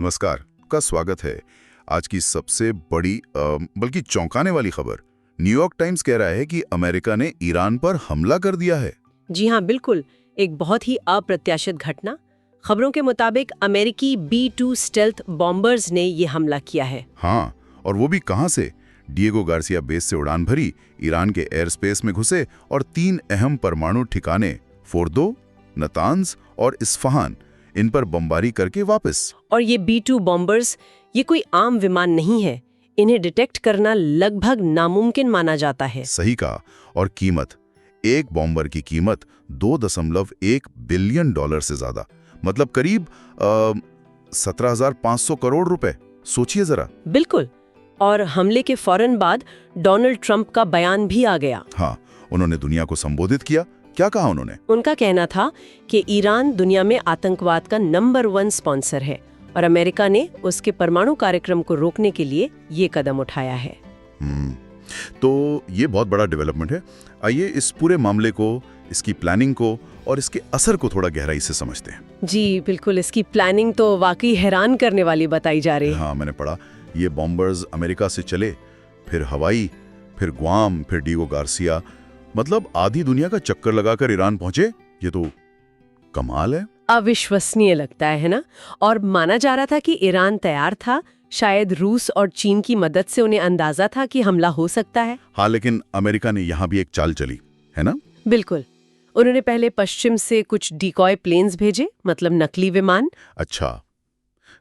नमस्कार, आपका स्वागत है। आज की सबसे बड़ी बल्कि चौंकाने वाली खबर, न्यूयॉर्क टाइम्स कह रहा है कि अमेरिका ने ईरान पर हमला कर दिया है। जी हाँ, बिल्कुल। एक बहुत ही अप्रत्याशित घटना। खबरों के मुताबिक अमेरिकी B-2 स्टेल्थ बॉम्बर्स ने ये हमला किया है। हाँ, और वो भी कहां से? डिएगो गार्सिया बेस से उड़ान भरी, ईरान के एयर स्पेस में घुसे और 3 अहम परमाणु ठिकाने फोर्दो, नतांज और इस्फहान, इन पर बमबारी करके वापस। और ये B-2 बॉम्बर्स, ये कोई आम विमान नहीं है। इन्हें डिटेक्ट करना लगभग नामुमकिन माना जाता है। सही कहा। और कीमत, एक बॉम्बर की कीमत $2.1 बिलियन से ज्यादा, मतलब करीब 17,500 करोड़ रुपए। सोचिए जरा। बिल्कुल। और हमले के फौरन बाद डोनाल्ड ट्रंप का बयान भी आ गया। हाँ, उन्होंने दुनिया को संबोधित किया। क्या कहा उन्होंने? उनका कहना था कि ईरान दुनिया में आतंकवाद का नंबर 1 स्पॉन्सर है और अमेरिका ने उसके परमाणु कार्यक्रम को रोकने के लिए ये कदम उठाया है। तो ये बहुत बड़ा डेवलपमेंट है। आइए इस पूरे मामले को, इसकी प्लानिंग को और इसके असर को थोड़ा गहराई से समझते हैं। जी बिल्कुल, इसकी प्लानिंग तो वाकई हैरान करने वाली बताई जा रही है। हाँ, मैंने पढ़ा ये बॉम्बर्स अमेरिका से चले, फिर हवाई, फिर ग्वाम, फिर डिएगो गार्सिया, मतलब आधी दुनिया का चक्कर लगाकर ईरान पहुंचे। ये तो कमाल है। अविश्वसनीय लगता है ना? और माना जा रहा था कि ईरान तैयार था। शायद रूस और चीन की मदद से उन्हें अंदाजा था कि हमला हो सकता है। हाँ, लेकिन अमेरिका ने यहाँ भी एक चाल चली है ना? बिल्कुल। उन्होंने पहले पश्चिम से कुछ डिकॉय प्लेन्स भेजे, मतलब नकली विमान। अच्छा,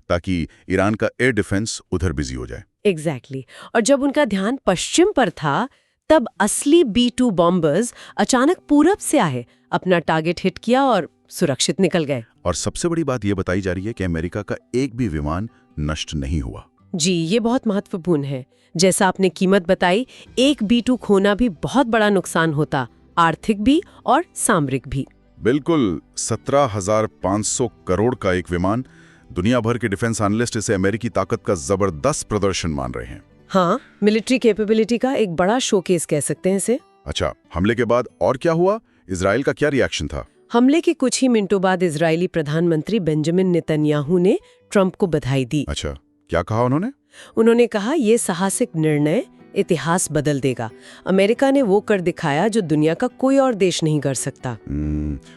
ताकि ईरान का एयर डिफेंस उधर बिजी हो जाए। एग्जैक्टली। और जब उनका ध्यान पश्चिम पर था, तब असली B-2 बॉम्बर्स अचानक पूरब से आए, अपना टारगेट हिट किया और सुरक्षित निकल गए। और सबसे बड़ी बात यह बताई जा रही है कि अमेरिका का एक भी विमान नष्ट नहीं हुआ। जी, ये बहुत महत्वपूर्ण है। जैसा आपने कीमत बताई, एक B-2 खोना भी बहुत बड़ा नुकसान होता, आर्थिक भी और सामरिक भी। बिल्कुल, 17,500 करोड़ का एक विमान। दुनिया भर के डिफेंस एनालिस्ट इसे अमेरिकी ताकत का जबरदस्त प्रदर्शन मान रहे हैं। हाँ, मिलिट्री कैपेबिलिटी का एक बड़ा शोकेस कह सकते हैं इसे। अच्छा, हमले के बाद और क्या हुआ? इजराइल का क्या रिएक्शन था? हमले के कुछ ही मिनटों बाद इजरायली प्रधानमंत्री बेंजामिन नेतन्याहू ने ट्रंप को बधाई दी। अच्छा, क्या कहा उन्होंने? उन्होंने कहा, ये साहसिक निर्णय इतिहास बदल देगा। अमेरिका ने वो कर दिखाया जो दुनिया का कोई और देश नहीं कर सकता।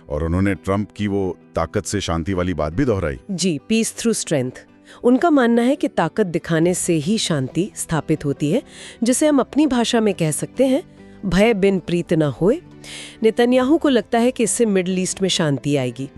और उन्होंने ट्रंप की वो ताकत से शांति वाली बात भी दोहराई। जी, पीस थ्रू स्ट्रेंथ। उनका मानना है कि ताकत दिखाने से ही शांति स्थापित होती है, जिसे हम अपनी भाषा में कह सकते हैं, भय बिन प्रीत न होए। नेतन्याहू को लगता है कि इससे मिडिल ईस्ट में शांति आएगी।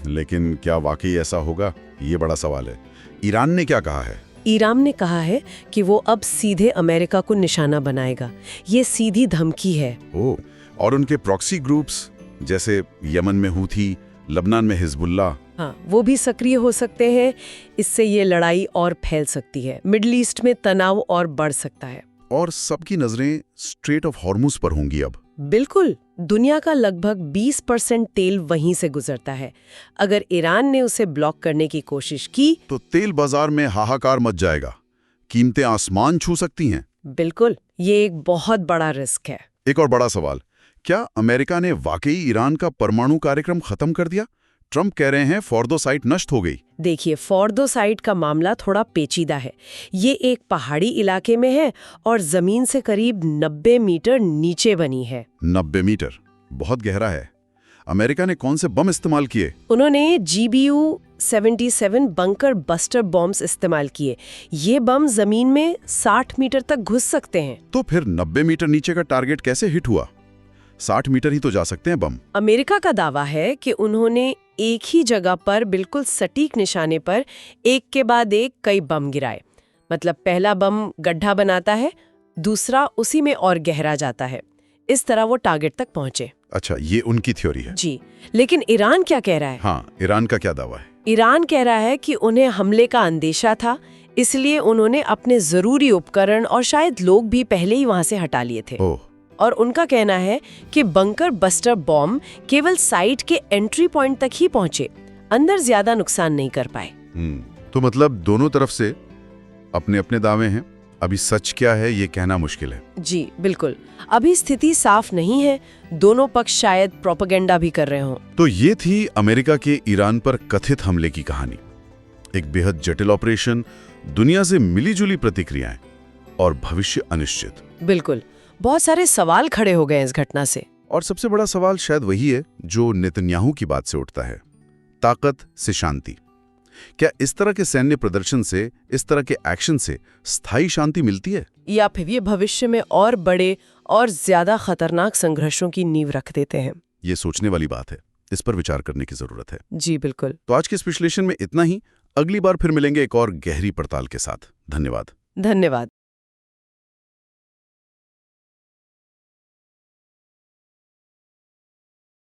लेकिन क्या वाकई ऐसा होगा? ये बड़ा सवाल है। ईरान ने क्या कहा है? ईरान ने कहा है कि वो अब सीधे अमेरिका को निशाना बनाएगा। ये सीधी धमकी है। ओह, और उनके प्रॉक्सी ग्रुप्स जैसे यमन में हूथी, लबनान में हिजबुल्लाह, हाँ, वो भी सक्रिय हो सकते हैं। इससे ये लड़ाई और फैल सकती है, मिडिल ईस्ट में तनाव और बढ़ सकता है। और सबकी नजरें स्ट्रेट ऑफ हॉर्मुज पर होंगी अब। बिल्कुल, दुनिया का लगभग 20% तेल वहीं से गुजरता है। अगर ईरान ने उसे ब्लॉक करने की कोशिश की तो तेल बाजार में हाहाकार मच जाएगा, कीमतें आसमान छू सकती हैं। बिल्कुल, ये एक बहुत बड़ा रिस्क है। एक और बड़ा सवाल, क्या अमेरिका ने वाकई ईरान का परमाणु कार्यक्रम खत्म कर दिया? ट्रंप कह रहे हैं फोर्दो साइट नष्ट हो गई। देखिए, फोर्दो साइट का मामला थोड़ा पेचीदा है। ये एक पहाड़ी इलाके में है और जमीन से करीब 90 मीटर नीचे बनी है। 90 मीटर, बहुत गहरा है। अमेरिका ने कौन से बम इस्तेमाल किए? उन्होंने GBU-77 बंकर बस्टर बॉम्ब्स इस्तेमाल किए। ये बम जमीन में 60 मीटर तक घुस सकते हैं। तो फिर 90 मीटर नीचे का टारगेट कैसे हिट हुआ? 60 मीटर ही तो जा सकते हैं बम। अमेरिका का दावा है कि उन्होंने एक ही जगह पर बिल्कुल सटीक निशाने पर एक के बाद एक कई बम गिराए। मतलब पहला बम गड्ढा बनाता है, दूसरा उसी में और गहरा जाता है। इस तरह वो टारगेट तक पहुंचे। अच्छा, ये उनकी थ्योरी है। जी, लेकिन ईरान क्या कह रहा है? हाँ, ईरान का क्या दावा है? ईरान कह रहा है कि उन्हें हमले का अंदेशा था, इसलिए उन्होंने अपने जरूरी उपकरण और शायद लोग भी पहले ही वहां से हटा लिए थे। और उनका कहना है कि बंकर बस्टर बॉम्ब केवल साइट के एंट्री पॉइंट तक ही पहुंचे, अंदर ज्यादा नुकसान नहीं कर पाए। तो मतलब दोनों तरफ से अपने अपने दावे हैं। अभी सच क्या है ये कहना मुश्किल है। जी बिल्कुल, अभी स्थिति साफ नहीं है। दोनों पक्ष शायद प्रोपेगेंडा भी कर रहे हों। तो ये थी अमेरिका के ईरान पर कथित हमले की कहानी। एक बेहद जटिल ऑपरेशन, दुनिया से मिली-जुली प्रतिक्रियाएं और भविष्य अनिश्चित। बिल्कुल, बहुत सारे सवाल खड़े हो गए इस घटना से। और सबसे बड़ा सवाल शायद वही है जो नेतन्याहू की बात से उठता है, ताकत से शांति। क्या इस तरह के सैन्य प्रदर्शन से, इस तरह के एक्शन से स्थायी शांति मिलती है, या फिर ये भविष्य में और बड़े और ज्यादा खतरनाक संघर्षों की नींव रख देते हैं? ये सोचने वाली बात है, इस पर विचार करने की जरूरत है। जी बिल्कुल। तो आज के इस विश्लेषण में इतना ही। अगली बार फिर मिलेंगे एक और गहरी पड़ताल के साथ। धन्यवाद। धन्यवाद।